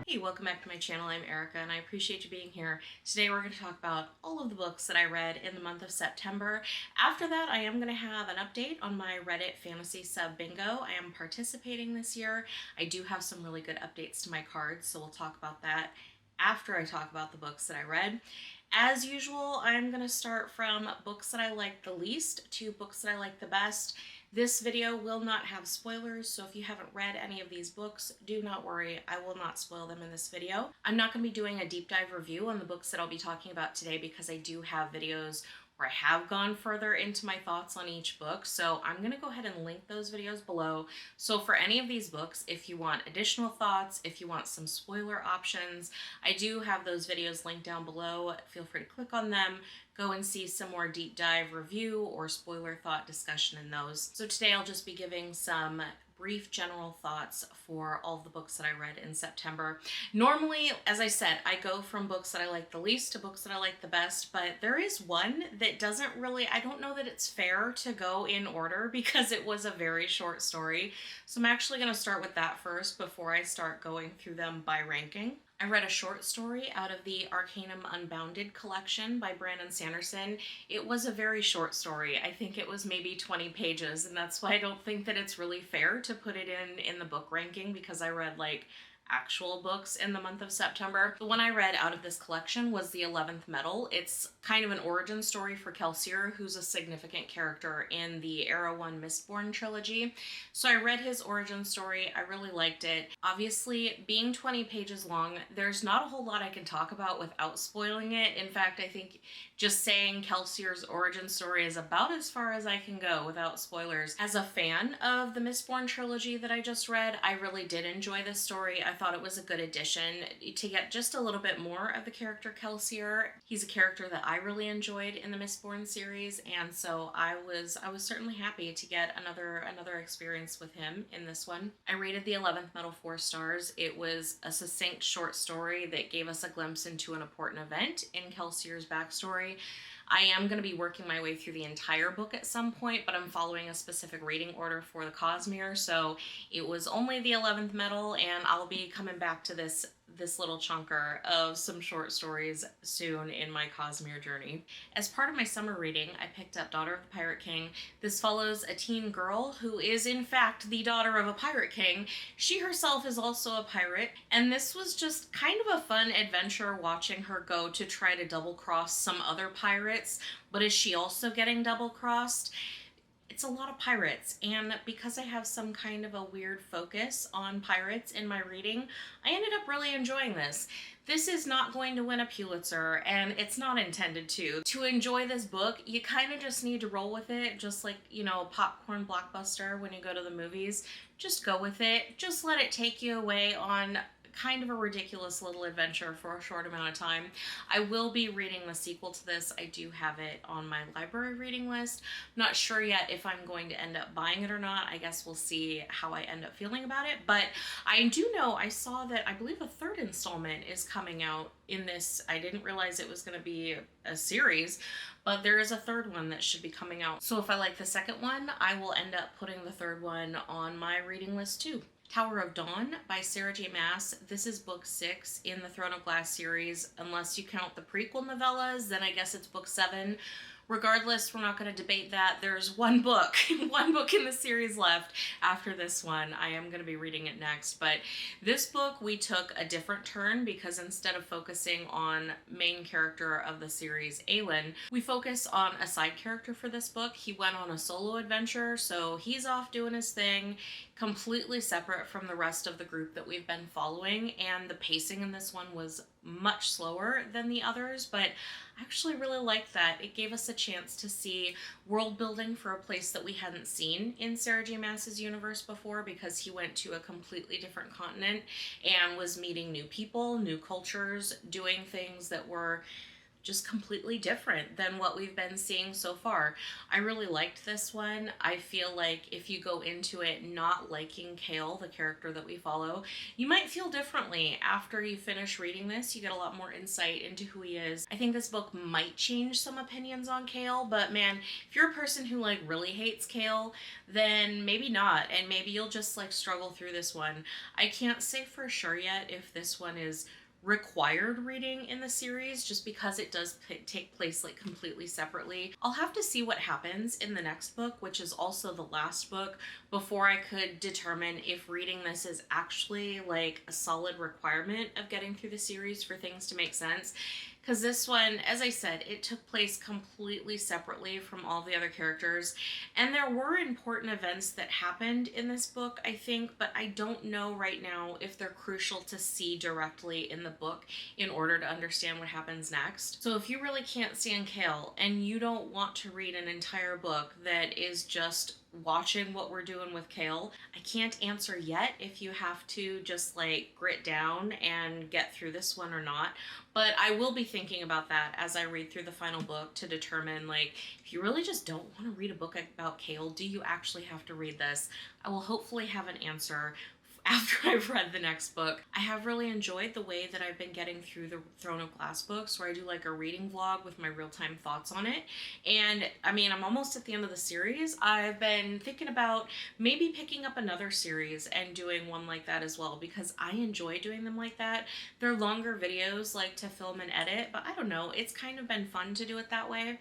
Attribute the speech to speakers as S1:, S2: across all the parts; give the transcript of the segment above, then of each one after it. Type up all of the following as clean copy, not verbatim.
S1: Hey, welcome back to my channel. I'm Erica and I appreciate you being here. Today we're going to talk about all of the books that I read in the month of September. After that, I am going to have an update on my Reddit fantasy sub bingo. I am participating this year. I do have some really good updates to my cards, so we'll talk about that after I talk about the books that I read. As usual, I'm going to start from books that I like the least to books that I like the best. This video will not have spoilers, so if you haven't read any of these books, do not worry, I will not spoil them in this video. I'm not going to be doing a deep dive review on the books that I'll be talking about today because I do have videos where I have gone further into my thoughts on each book, so I'm going to go ahead and link those videos below. So for any of these books, if you want additional thoughts, if you want some spoiler options, I do have those videos linked down below. Feel free to click on them, go and see some more deep dive review or spoiler thought discussion in those. So today I'll just be giving some brief general thoughts for all of the books that I read in September. Normally, as I said, I go from books that I like the least to books that I like the best, but there is one that doesn't really, I don't know that it's fair to go in order because it was a very short story. So I'm actually going to start with that first before I start going through them by ranking. I read a short story out of the Arcanum Unbounded collection by Brandon Sanderson. It was a very short story. I think it was maybe 20 pages, and that's why I don't think that it's really fair to put it in the book ranking because I read like actual books in the month of September. The one I read out of this collection was the 11th Metal. It's kind of an origin story for Kelsier, who's a significant character in the Era 1 Mistborn trilogy. So I read his origin story. I really liked it. Obviously, being 20 pages long, there's not a whole lot I can talk about without spoiling it. In fact, I think just saying Kelsier's origin story is about as far as I can go without spoilers. As a fan of the Mistborn trilogy that I just read, I really did enjoy this story. I thought it was a good addition to get just a little bit more of the character Kelsier. He's a character that I really enjoyed in the Mistborn series, and so I was certainly happy to get another experience with him in this one. I rated the 11th Metal 4 stars. It was a succinct short story that gave us a glimpse into an important event in Kelsier's backstory. I am going to be working my way through the entire book at some point, but I'm following a specific reading order for the Cosmere, so it was only the 11th Metal, and I'll be coming back to this little chunker of some short stories soon in my Cosmere journey. As part of my summer reading, I picked up Daughter of the Pirate King. This follows a teen girl who is in fact the daughter of a pirate king. She herself is also a pirate, and this was just kind of a fun adventure watching her go to try to double-cross some other pirates, but is she also getting double-crossed? It's a lot of pirates, and because I have some kind of a weird focus on pirates in my reading, I ended up really enjoying this. This is not going to win a Pulitzer, and it's not intended to. To enjoy this book, you kind of just need to roll with it, just like, you know, a popcorn blockbuster when you go to the movies. Just go with it. Just let it take you away on kind of a ridiculous little adventure for a short amount of time. I will be reading the sequel to this. I do have it on my library reading list. I'm not sure yet if I'm going to end up buying it or not. I guess we'll see how I end up feeling about it. But I do know I saw that I believe a third installment is coming out in this. I didn't realize it was going to be a series, but there is a third one that should be coming out. So if I like the second one, I will end up putting the third one on my reading list too. Tower of Dawn by Sarah J. Maas. This is book 6 in the Throne of Glass series. Unless you count the prequel novellas, then I guess it's book 7. Regardless, we're not going to debate that. There's one book in the series left after this one. I am going to be reading it next, but this book we took a different turn because instead of focusing on main character of the series, Aelin, we focus on a side character for this book. He went on a solo adventure, so he's off doing his thing, completely separate from the rest of the group that we've been following, and the pacing in this one was much slower than the others, but I actually really liked that. It gave us a chance to see world building for a place that we hadn't seen in Sarah J. Maas's universe before because he went to a completely different continent and was meeting new people, new cultures, doing things that were just completely different than what we've been seeing so far. I really liked this one. I feel like if you go into it not liking Kale, the character that we follow, you might feel differently after you finish reading this. You get a lot more insight into who he is. I think this book might change some opinions on Kale, but man, if you're a person who like really hates Kale, then maybe not, and maybe you'll just like struggle through this one. I can't say for sure yet if this one is required reading in the series, just because it does take place like completely separately. I'll have to see what happens in the next book, which is also the last book, before I could determine if reading this is actually like a solid requirement of getting through the series for things to make sense. Because this one, as I said, it took place completely separately from all the other characters. And there were important events that happened in this book, I think, but I don't know right now if they're crucial to see directly in the book in order to understand what happens next. So if you really can't stand Kale and you don't want to read an entire book that is just watching what we're doing with Kale, I can't answer yet if you have to just like grit down and get through this one or not, but I will be thinking about that as I read through the final book to determine like if you really just don't want to read a book about Kale, do you actually have to read this? I will hopefully have an answer after I've read the next book. I have really enjoyed the way that I've been getting through the Throne of Glass books, where I do like a reading vlog with my real-time thoughts on it. And I mean, I'm almost at the end of the series. I've been thinking about maybe picking up another series and doing one like that as well, because I enjoy doing them like that. They're longer videos like to film and edit, but I don't know, it's kind of been fun to do it that way.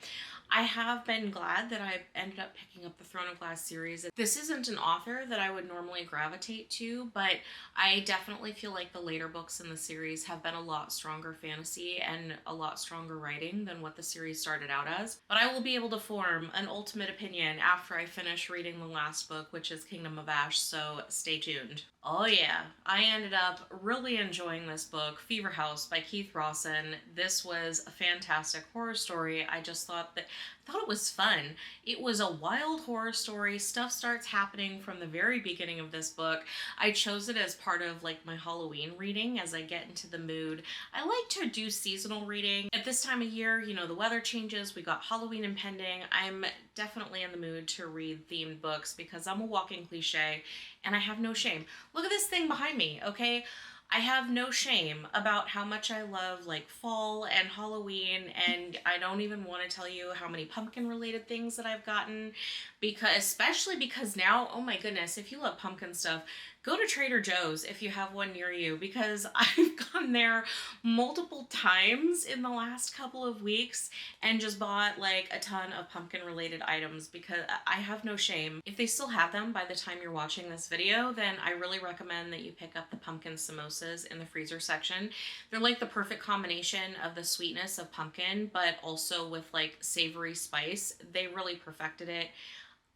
S1: I have been glad that I ended up picking up the Throne of Glass series. This isn't an author that I would normally gravitate to, but I definitely feel like the later books in the series have been a lot stronger fantasy and a lot stronger writing than what the series started out as. But I will be able to form an ultimate opinion after I finish reading the last book, which is Kingdom of Ash, so stay tuned. Oh yeah, I ended up really enjoying this book, Fever House by Keith Rosson. This was a fantastic horror story. I thought it was fun. It was a wild horror story. Stuff starts happening from the very beginning of this book. I chose it as part of like my Halloween reading as I get into the mood. I like to do seasonal reading. At this time of year, you know, the weather changes. We got Halloween impending. I'm definitely in the mood to read themed books because I'm a walking cliche and I have no shame. Look at this thing behind me, okay? I have no shame about how much I love like fall and Halloween, and I don't even want to tell you how many pumpkin related things that I've gotten, especially because now, oh my goodness, if you love pumpkin stuff, go to Trader Joe's if you have one near you, because I've gone there multiple times in the last couple of weeks and just bought like a ton of pumpkin related items because I have no shame. If they still have them by the time you're watching this video, then I really recommend that you pick up the pumpkin samosas in the freezer section. They're like the perfect combination of the sweetness of pumpkin, but also with like savory spice. They really perfected it.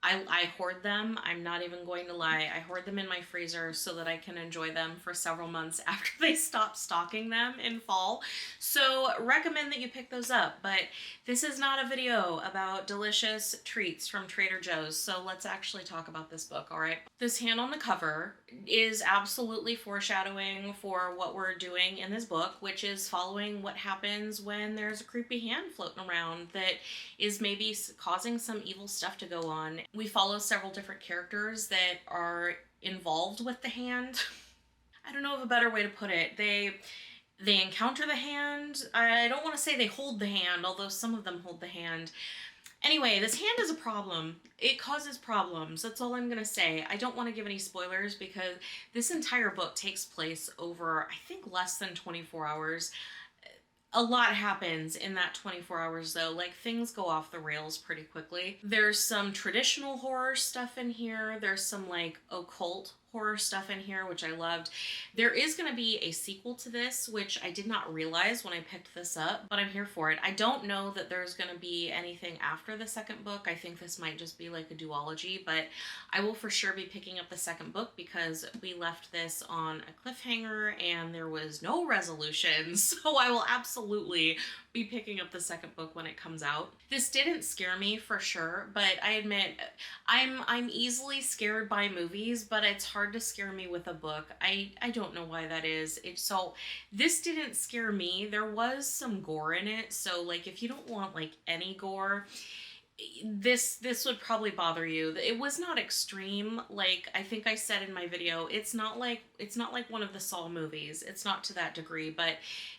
S1: I hoard them. I'm not even going to lie. I hoard them in my freezer so that I can enjoy them for several months after they stop stocking them in fall. So recommend that you pick those up. But this is not a video about delicious treats from Trader Joe's. So let's actually talk about this book, all right? This hand on the cover is absolutely foreshadowing for what we're doing in this book, which is following what happens when there's a creepy hand floating around that is maybe causing some evil stuff to go on. We follow several different characters that are involved with the hand. I don't know of a better way to put it. They encounter the hand. I don't want to say they hold the hand, although some of them hold the hand. Anyway, this hand is a problem. It causes problems. That's all I'm going to say. I don't want to give any spoilers because this entire book takes place over, I think, less than 24 hours. A lot happens in that 24 hours though, like things go off the rails pretty quickly. There's some traditional horror stuff in here. There's some like occult horror stuff in here, which I loved. There is going to be a sequel to this, which I did not realize when I picked this up, but I'm here for it. I don't know that there's going to be anything after the second book. I think this might just be like a duology, but I will for sure be picking up the second book because we left this on a cliffhanger and there was no resolution. So I will absolutely be picking up the second book when it comes out. This didn't scare me for sure, but I admit I'm easily scared by movies, but it's hard hard to scare me with a book. I don't know why that is. So this didn't scare me. There was some gore in it. So like if you don't want like any gore, this would probably bother you. It was not extreme. Like I think I said in my video, it's not like one of the Saw movies. It's not to that degree, but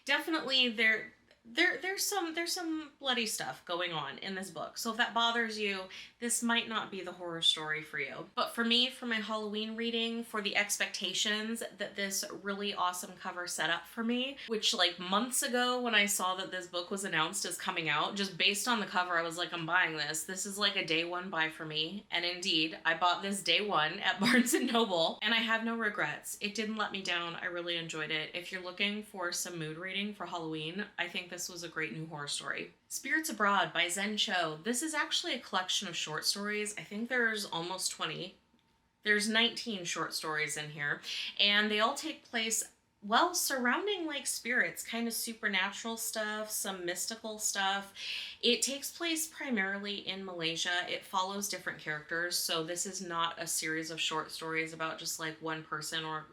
S1: definitely there's some bloody stuff going on in this book. So if that bothers you, this might not be the horror story for you. But for me, for my Halloween reading, for the expectations that this really awesome cover set up for me, which like months ago when I saw that this book was announced as coming out, just based on the cover, I was like, I'm buying this. This is like a day one buy for me. And indeed, I bought this day one at Barnes & Noble, and I have no regrets. It didn't let me down. I really enjoyed it. If you're looking for some mood reading for Halloween, I think this was a great new horror story. Spirits Abroad by Zen Cho. This is actually a collection of short stories. I think there's almost 20. There's 19 short stories in here, and they all take place, well, surrounding like spirits, kind of supernatural stuff, some mystical stuff. It takes place primarily in Malaysia. It follows different characters, so this is not a series of short stories about just like one person or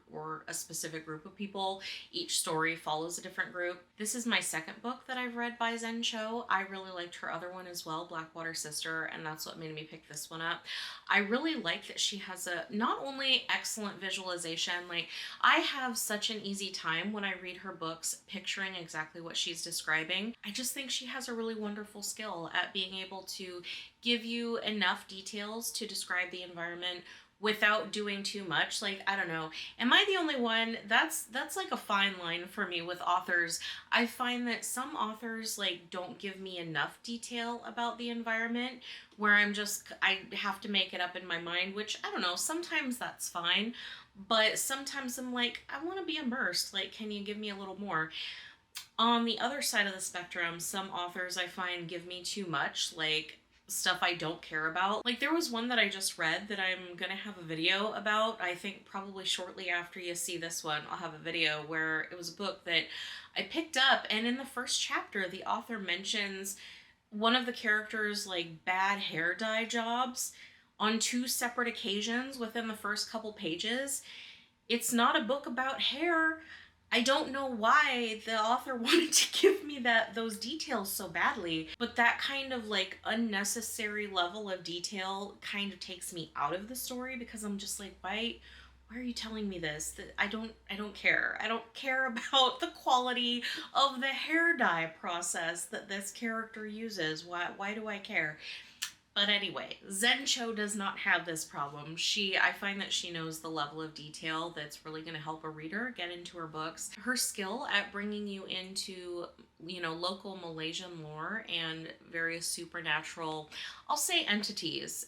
S1: a specific group of people. Each story follows a different group. This is my second book that I've read by Zen Cho. I really liked her other one as well, Blackwater Sister, and that's what made me pick this one up. I really like that she has a not only excellent visualization, like I have such an easy time when I read her books picturing exactly what she's describing. I just think she has a really wonderful skill at being able to give you enough details to describe the environment without doing too much. Like, I don't know, am I the only one? That's like a fine line for me with authors. I find that some authors like don't give me enough detail about the environment, where I have to make it up in my mind, which I don't know, sometimes that's fine, but sometimes I'm like, I want to be immersed. Like, can you give me a little more? On the other side of the spectrum, some authors I find give me too much, like stuff I don't care about. Like there was one that I just read that I'm gonna have a video about. I think probably shortly after you see this one, I'll have a video where it was a book that I picked up, and in the first chapter, the author mentions one of the characters' like bad hair dye jobs on 2 separate occasions within the first couple pages. It's not a book about hair. I don't know why the author wanted to give me those details so badly, but that kind of like unnecessary level of detail kind of takes me out of the story, because I'm just like, why are you telling me this? That I don't care. I don't care about the quality of the hair dye process that this character uses. Why do I care? But anyway, Zen Cho does not have this problem. I find that she knows the level of detail that's really going to help a reader get into her books. Her skill at bringing you into, you know, local Malaysian lore and various supernatural, I'll say entities.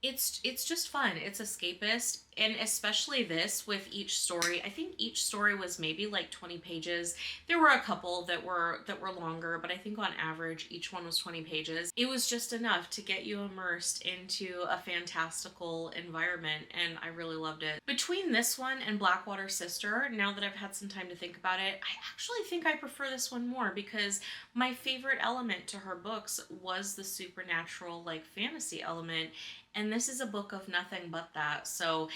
S1: It's just fun. It's escapist, and especially this with each story. I think each story was maybe like 20 pages. There were a couple that were longer, but I think on average each one was 20 pages. It was just enough to get you immersed into a fantastical environment, and I really loved it. Between this one and Blackwater Sister, now that I've had some time to think about it, I actually think I prefer this one more, because my favorite element to her books was the supernatural, like fantasy element. And this is a book of nothing but that. So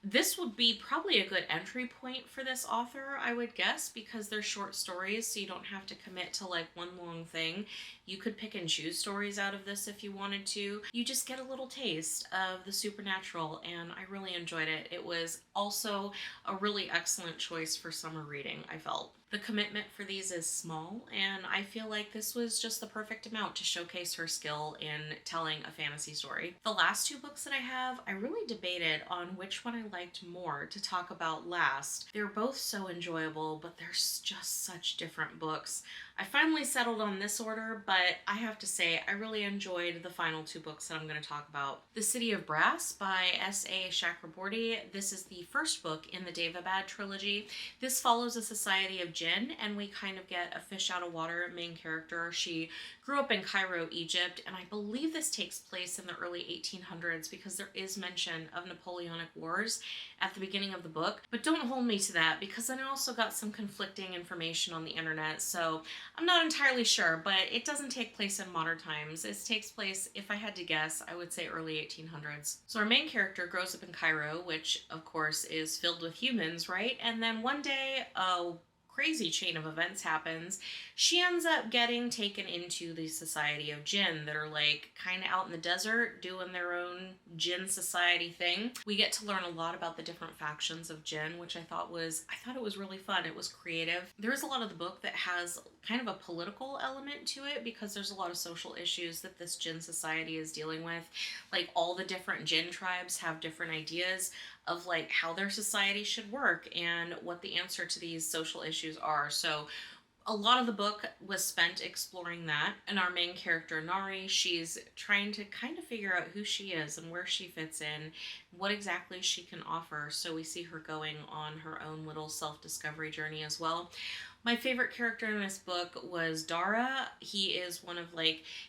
S1: this would be probably a good entry point for this author, I would guess, because they're short stories, so you don't have to commit to like one long thing. You could pick and choose stories out of this if you wanted to. You just get a little taste of the supernatural, and I really enjoyed it. It was also a really excellent choice for summer reading, I felt. The commitment for these is small, and I feel like this was just the perfect amount to showcase her skill in telling a fantasy story. The last 2 books that I have, I really debated on which one I liked more to talk about last. They're both so enjoyable, but they're just such different books. I finally settled on this order, but I have to say I really enjoyed the final 2 books that I'm going to talk about. The City of Brass by S.A. Chakraborty. This is the first book in the Daevabad trilogy. This follows a society of jinn, and we kind of get a fish out of water main character. She grew up in Cairo, Egypt, and I believe this takes place in the early 1800s, because there is mention of Napoleonic Wars at the beginning of the book. But don't hold me to that, because then I also got some conflicting information on the internet, so I'm not entirely sure, but it doesn't take place in modern times. It takes place, if I had to guess, I would say early 1800s. So our main character grows up in Cairo, which of course is filled with humans, right? And then one day, a crazy chain of events happens. She ends up getting taken into the society of jinn that are like kind of out in the desert doing their own jinn society thing. We get to learn a lot about the different factions of jinn, which I thought it was really fun. It was creative. There is a lot of the book that has kind of a political element to it because there's a lot of social issues that this jinn society is dealing with. Like all the different jinn tribes have different ideas of like how their society should work and what the answer to these social issues are. So a lot of the book was spent exploring that. And our main character, Nari, she's trying to kind of figure out who she is and where she fits in, what exactly she can offer. So we see her going on her own little self-discovery journey as well. My favorite character in this book was Dara. He is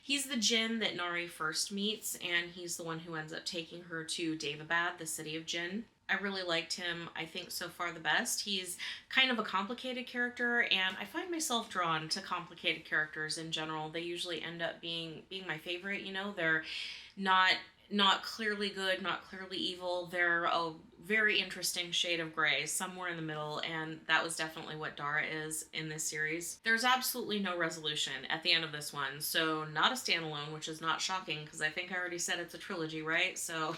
S1: he's the jinn that Nari first meets, and he's the one who ends up taking her to Daevabad, the city of jinn. I really liked him, I think so far the best. He's kind of a complicated character, and I find myself drawn to complicated characters in general. They usually end up being my favorite, you know. They're not clearly good, not clearly evil. They're a very interesting shade of gray, somewhere in the middle, and that was definitely what Dara is in this series. There's absolutely no resolution at the end of this one, so not a standalone, which is not shocking because I think I already said it's a trilogy, right? So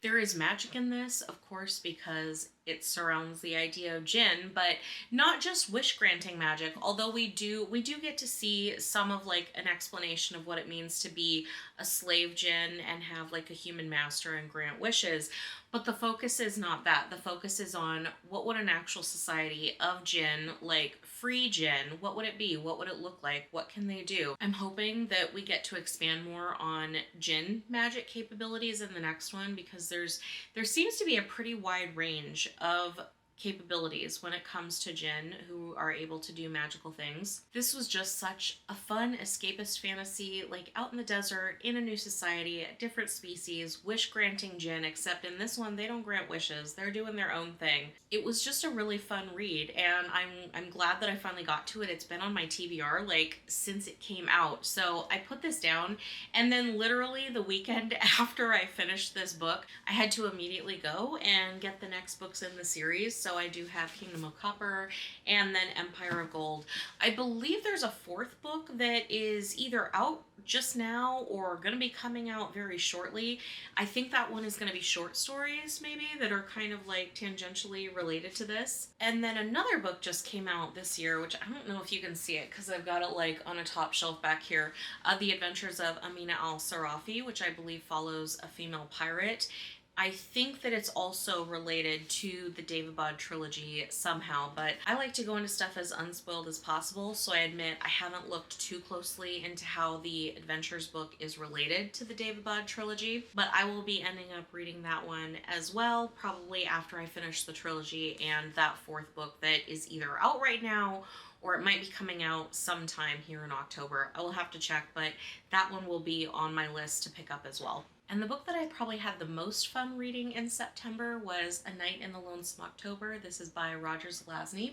S1: there is magic in this, of course, because it surrounds the idea of jinn, but not just wish-granting magic, although we do get to see some of like an explanation of what it means to be a slave jinn and have like a human master and grant wishes. But the focus is not that. The focus is on what would an actual society of jinn, like free jinn, what would it be? What would it look like? What can they do? I'm hoping that we get to expand more on jinn magic capabilities in the next one, because there seems to be a pretty wide range of capabilities when it comes to jinn who are able to do magical things. This was just such a fun escapist fantasy, like out in the desert, in a new society, different species, wish-granting jinn, except in this one they don't grant wishes, they're doing their own thing. It was just a really fun read, and I'm glad that I finally got to it. It's been on my TBR like since it came out. So I put this down, and then literally the weekend after I finished this book, I had to immediately go and get the next books in the series. So I do have Kingdom of Copper and then Empire of Gold. I believe there's a fourth book that is either out just now or going to be coming out very shortly. I think that one is going to be short stories maybe that are kind of like tangentially related to this. And then another book just came out this year, which I don't know if you can see it because I've got it like on a top shelf back here. The Adventures of Amina al-Sarafi, which I believe follows a female pirate. I think that it's also related to the Daevabad trilogy somehow, but I like to go into stuff as unspoiled as possible, so I admit I haven't looked too closely into how the Adventures book is related to the Daevabad trilogy, but I will be ending up reading that one as well, probably after I finish the trilogy and that fourth book that is either out right now or it might be coming out sometime here in October. I will have to check, but that one will be on my list to pick up as well. And the book that I probably had the most fun reading in September was A Night in the Lonesome October. This is by Roger Zelazny.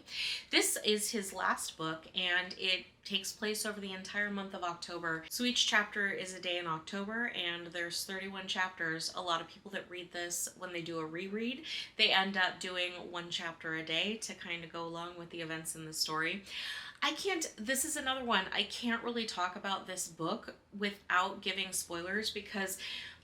S1: This is his last book, and it takes place over the entire month of October. So each chapter is a day in October, and there's 31 chapters. A lot of people that read this, when they do a reread, they end up doing one chapter a day to kind of go along with the events in the story. This is another one, I can't really talk about this book without giving spoilers, because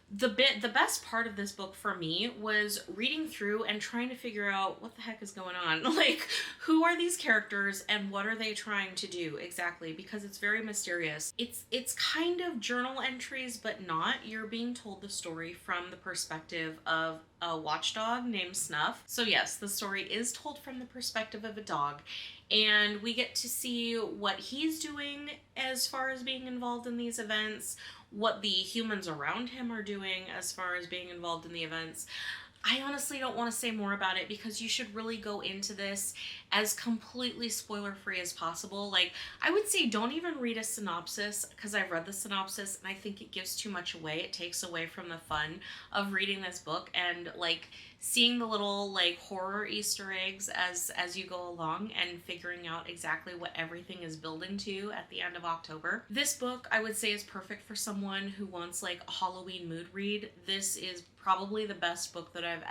S1: the best part of this book for me was reading through and trying to figure out what the heck is going on. Like, who are these characters and what are they trying to do exactly? Because it's very mysterious. It's kind of journal entries, but not. You're being told the story from the perspective of a watchdog named Snuff. So yes, the story is told from the perspective of a dog, and we get to see what he's doing as far as being involved in these events, what the humans around him are doing as far as being involved in the events. I honestly don't want to say more about it because you should really go into this as completely spoiler-free as possible. Like, I would say don't even read a synopsis, because I've read the synopsis and I think it gives too much away. It takes away from the fun of reading this book, and like, seeing the little like horror Easter eggs as you go along and figuring out exactly what everything is building to at the end of October. This book I would say is perfect for someone who wants like a Halloween mood read. This is probably the best book that I've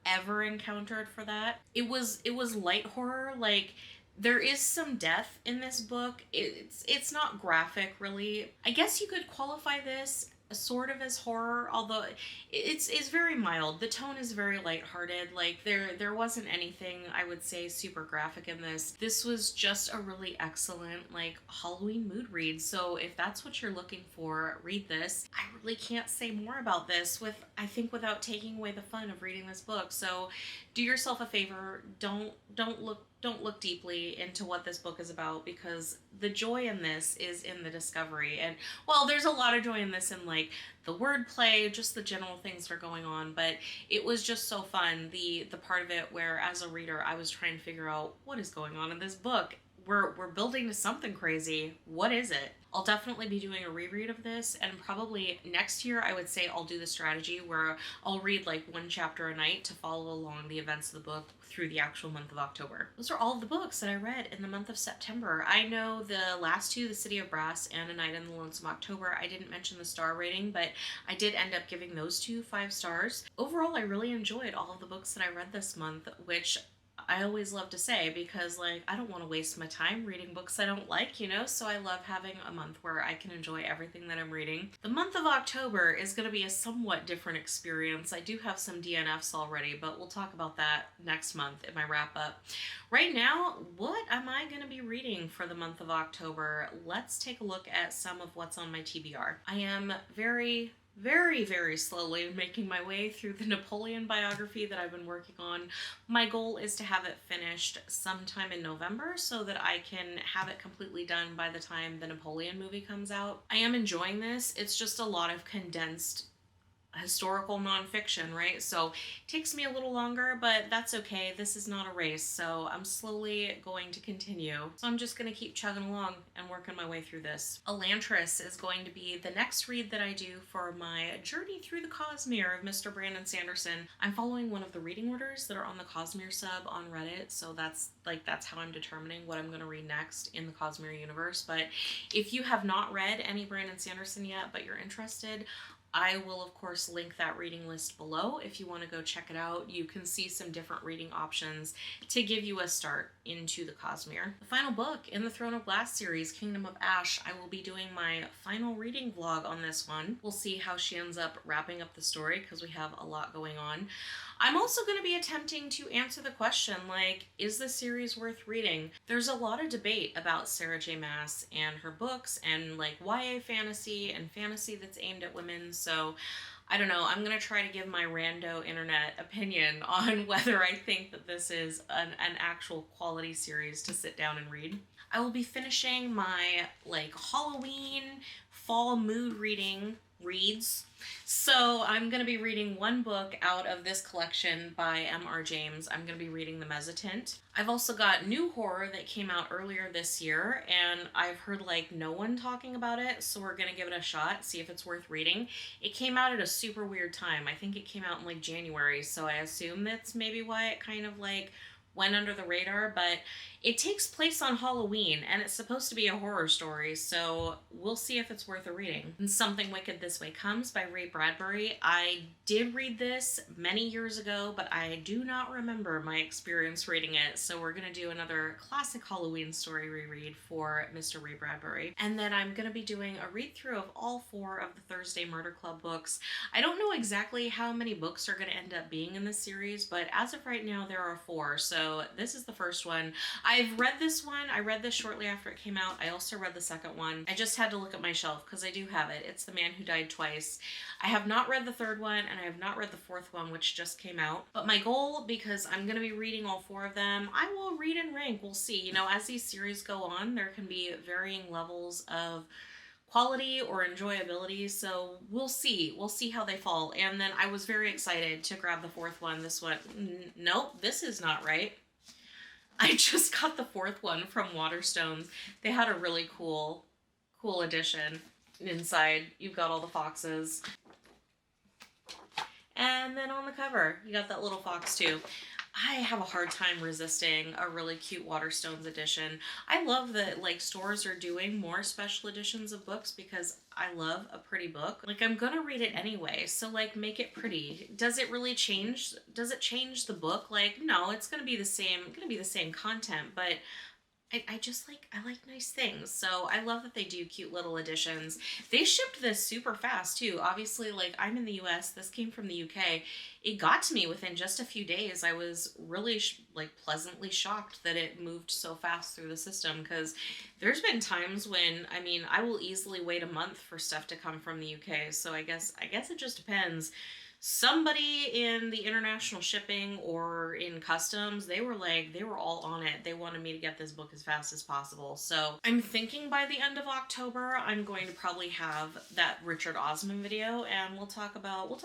S1: ever encountered for that. It was light horror. Like, there is some death in this book. It's not graphic, really. I guess you could qualify this sort of as horror, although it's very mild. The tone is very lighthearted. Like, there wasn't anything I would say super graphic in this. This was just a really excellent like Halloween mood read. So if that's what you're looking for, read this. I really can't say more about this without taking away the fun of reading this book. So do yourself a favor, don't look deeply into what this book is about, because the joy in this is in the discovery. And well, there's a lot of joy in this, in like the wordplay, just the general things that are going on, but it was just so fun, the part of it where as a reader I was trying to figure out what is going on in this book. We're building to something crazy. What is it? I'll definitely be doing a reread of this, and probably next year I would say I'll do the strategy where I'll read like one chapter a night to follow along the events of the book through the actual month of October. Those are all of the books that I read in the month of September. I know the last two, The City of Brass and A Night in the Lonesome October, I didn't mention the star rating, but I did end up giving those two 5 stars. Overall, I really enjoyed all of the books that I read this month, which I always love to say, because like I don't want to waste my time reading books I don't like, you know, so I love having a month where I can enjoy everything that I'm reading. The month of October is going to be a somewhat different experience. I do have some DNFs already, but we'll talk about that next month in my wrap up. Right now, what am I going to be reading for the month of October? Let's take a look at some of what's on my TBR. I am very slowly making my way through the Napoleon biography that I've been working on. My goal is to have it finished sometime in November so that I can have it completely done by the time the Napoleon movie comes out. I am enjoying this. It's just a lot of condensed historical nonfiction, right? So it takes me a little longer, but that's okay. This is not a race, so I'm slowly going to continue. So I'm just going to keep chugging along and working my way through this. Elantris is going to be the next read that I do for my journey through the Cosmere of Mr. Brandon Sanderson. I'm following one of the reading orders that are on the Cosmere sub on Reddit, so that's how I'm determining what I'm going to read next in the Cosmere universe. But if you have not read any Brandon Sanderson yet, but you're interested, I will, of course, link that reading list below if you want to go check it out. You can see some different reading options to give you a start into the Cosmere. The final book in the Throne of Glass series, Kingdom of Ash, I will be doing my final reading vlog on this one. We'll see how she ends up wrapping up the story because we have a lot going on. I'm also going to be attempting to answer the question, like, is the series worth reading? There's a lot of debate about Sarah J. Maas and her books and like YA fantasy and fantasy that's aimed at women, so I don't know. I'm going to try to give my rando internet opinion on whether I think that this is an actual quality series to sit down and read. I will be finishing my like Halloween fall mood reads. So I'm going to be reading one book out of this collection by M.R. James. I'm going to be reading The Mezzotint. I've also got new horror that came out earlier this year, and I've heard like no one talking about it, so we're going to give it a shot, see if it's worth reading. It came out at a super weird time. I think it came out in like January, so I assume that's maybe why it kind of like went under the radar, but it takes place on Halloween, and it's supposed to be a horror story, so we'll see if it's worth a reading. And Something Wicked This Way Comes by Ray Bradbury. I did read this many years ago, but I do not remember my experience reading it, so we're going to do another classic Halloween story reread for Mr. Ray Bradbury. And then I'm going to be doing a read-through of all 4 of the Thursday Murder Club books. I don't know exactly how many books are going to end up being in this series, but as of right now, there are 4, so this is the first one. I've read this one. I read this shortly after it came out. I also read the second one. I just had to look at my shelf because I do have it. It's The Man Who Died Twice. I have not read the third one, and I have not read the fourth one, which just came out. But my goal, because I'm going to be reading all 4 of them, I will read and rank. We'll see. You know, as these series go on, there can be varying levels of quality or enjoyability, so we'll see how they fall. And then I was very excited to grab the 4th one. This one, nope, this is not right. I just got the 4th one from Waterstones. They had a really cool edition. Inside, you've got all the foxes. And then on the cover, you got that little fox too. I have a hard time resisting a really cute Waterstones edition. I love that like stores are doing more special editions of books because I love a pretty book. Like I'm gonna read it anyway, so like make it pretty. Does it really change? Does it change the book? Like no, it's gonna be the same content, but I like nice things. So I love that they do cute little editions. They shipped this super fast too. Obviously, like I'm in the US, this came from the UK. It got to me within just a few days. I was really like pleasantly shocked that it moved so fast through the system, because there's been times when, I mean, I will easily wait a month for stuff to come from the UK. So I guess it just depends. Somebody in the international shipping or in customs, they were all on it. They wanted me to get this book as fast as possible. So I'm thinking by the end of October, I'm going to probably have that Richard Osman video, and we'll talk about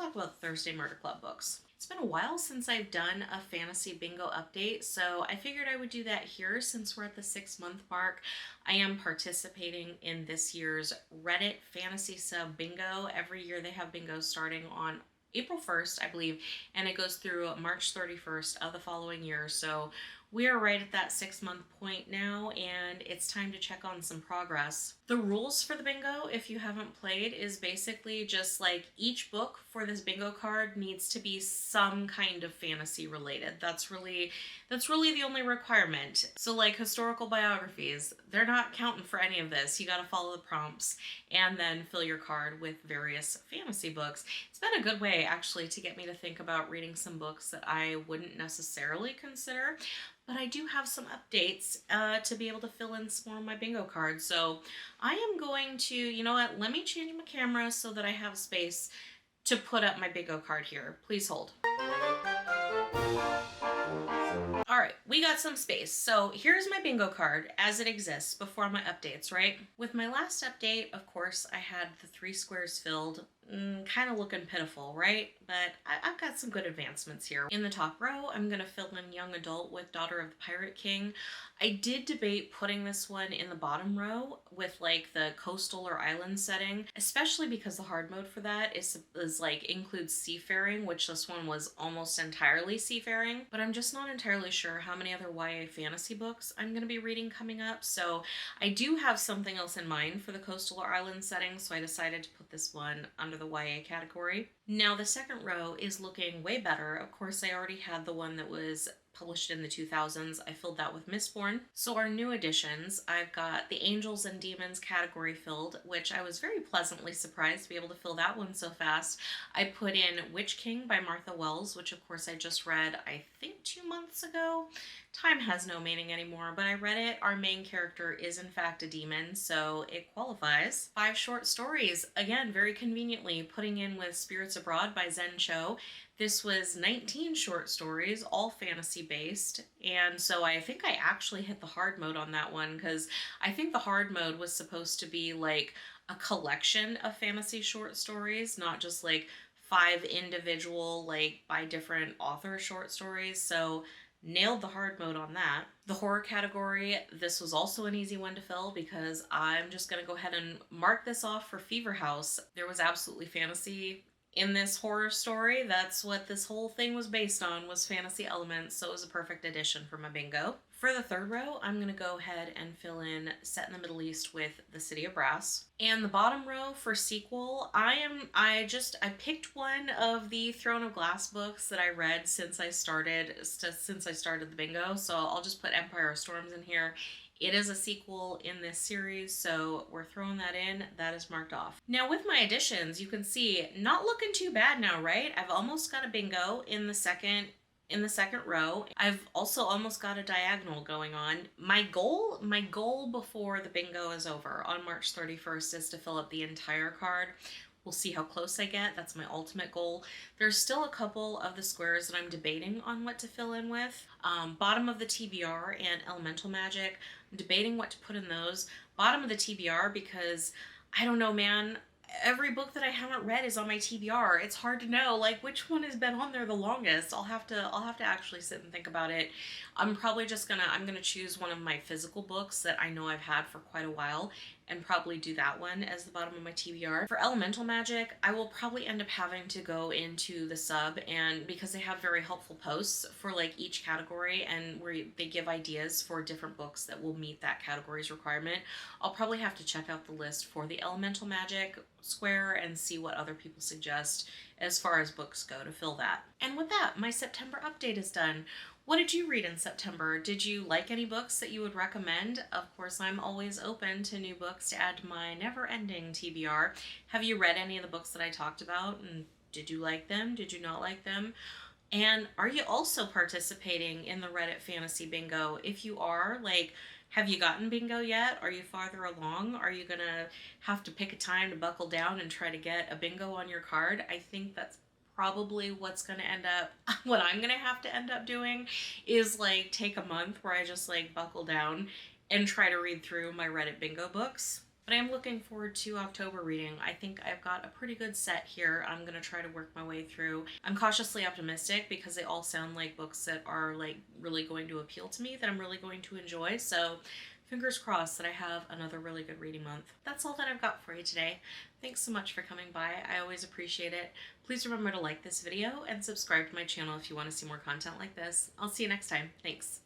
S1: Thursday Murder Club books. It's been a while since I've done a fantasy bingo update, so I figured I would do that here since we're at the 6-month mark. I am participating in this year's Reddit Fantasy Sub Bingo. Every year they have bingo starting on April 1st, I believe, and it goes through March 31st of the following year. So we are right at that 6-month point now, and it's time to check on some progress. The rules for the bingo, if you haven't played, is basically just like each book for this bingo card needs to be some kind of fantasy related. That's really the only requirement. So like historical biographies, they're not counting for any of this. You got to follow the prompts and then fill your card with various fantasy books. It's been a good way actually to get me to think about reading some books that I wouldn't necessarily consider. But I do have some updates to be able to fill in some more of my bingo cards. So I am going to, you know what, let me change my camera so that I have space to put up my bingo card here. Please hold. All right, we got some space. So here's my bingo card as it exists before my updates, right? With my last update, of course, I had the 3 squares filled. Kind of looking pitiful, right? But I've got some good advancements here. In the top row, I'm going to fill in young adult with Daughter of the Pirate King. I did debate putting this one in the bottom row with like the coastal or island setting, especially because the hard mode for that is like includes seafaring, which this one was almost entirely seafaring. But I'm just not entirely sure how many other YA fantasy books I'm going to be reading coming up. So I do have something else in mind for the coastal or island setting, so I decided to put this one under the YA category. Now the second row is looking way better. Of course, I already had the one that was published in the 2000s. I filled that with Mistborn. So our new additions, I've got the Angels and Demons category filled, which I was very pleasantly surprised to be able to fill that one so fast. I put in Witch King by Martha Wells, which of course I just read, I think 2 months ago. Time has no meaning anymore, but I read it. Our main character is in fact a demon, so it qualifies. 5 short stories, again, very conveniently putting in with Spirits Abroad by Zen Cho. This was 19 short stories, all fantasy based, and so I think I actually hit the hard mode on that one, because I think the hard mode was supposed to be like a collection of fantasy short stories, not just like 5 individual, like by different author short stories, so nailed the hard mode on that. The horror category, this was also an easy one to fill because I'm just going to go ahead and mark this off for Fever House. There was absolutely fantasy in this horror story. That's what this whole thing was based on, was fantasy elements, so it was a perfect addition for my bingo. For the third row, I'm going to go ahead and fill in Set in the Middle East with The City of Brass. And the bottom row for sequel, I picked one of the Throne of Glass books that I read since I started the bingo, so I'll just put Empire of Storms in here. It is a sequel in this series, so we're throwing that in. That is marked off. Now with my additions, you can see, not looking too bad now, right? I've almost got a bingo in the second row. I've also almost got a diagonal going on. My goal before the bingo is over on March 31st is to fill up the entire card. We'll see how close I get. That's my ultimate goal. There's still a couple of the squares that I'm debating on what to fill in with. Bottom of the TBR and Elemental Magic. I'm debating what to put in those. Bottom of the TBR because, I don't know, man. Every book that I haven't read is on my TBR. It's hard to know like which one has been on there the longest. I'll have to actually sit and think about it. I'm probably just gonna choose one of my physical books that I know I've had for quite a while and probably do that one as the bottom of my TBR. For Elemental Magic, I will probably end up having to go into the sub, and because they have very helpful posts for like each category and where they give ideas for different books that will meet that category's requirement, I'll probably have to check out the list for the Elemental Magic square and see what other people suggest as far as books go to fill that. And with that, my September update is done. What did you read in September? Did you like any books that you would recommend? Of course, I'm always open to new books to add to my never-ending TBR. Have you read any of the books that I talked about? And did you like them? Did you not like them? And are you also participating in the Reddit Fantasy Bingo? If you are, like, have you gotten bingo yet? Are you farther along? Are you gonna have to pick a time to buckle down and try to get a bingo on your card? I think that's probably what's going to end up, what I'm going to have to end up doing is like take a month where I just like buckle down and try to read through my Reddit bingo books. But I am looking forward to October reading. I think I've got a pretty good set here. I'm going to try to work my way through. I'm cautiously optimistic because they all sound like books that are like really going to appeal to me, that I'm really going to enjoy. So fingers crossed that I have another really good reading month. That's all that I've got for you today. Thanks so much for coming by. I always appreciate it. Please remember to like this video and subscribe to my channel if you want to see more content like this. I'll see you next time. Thanks.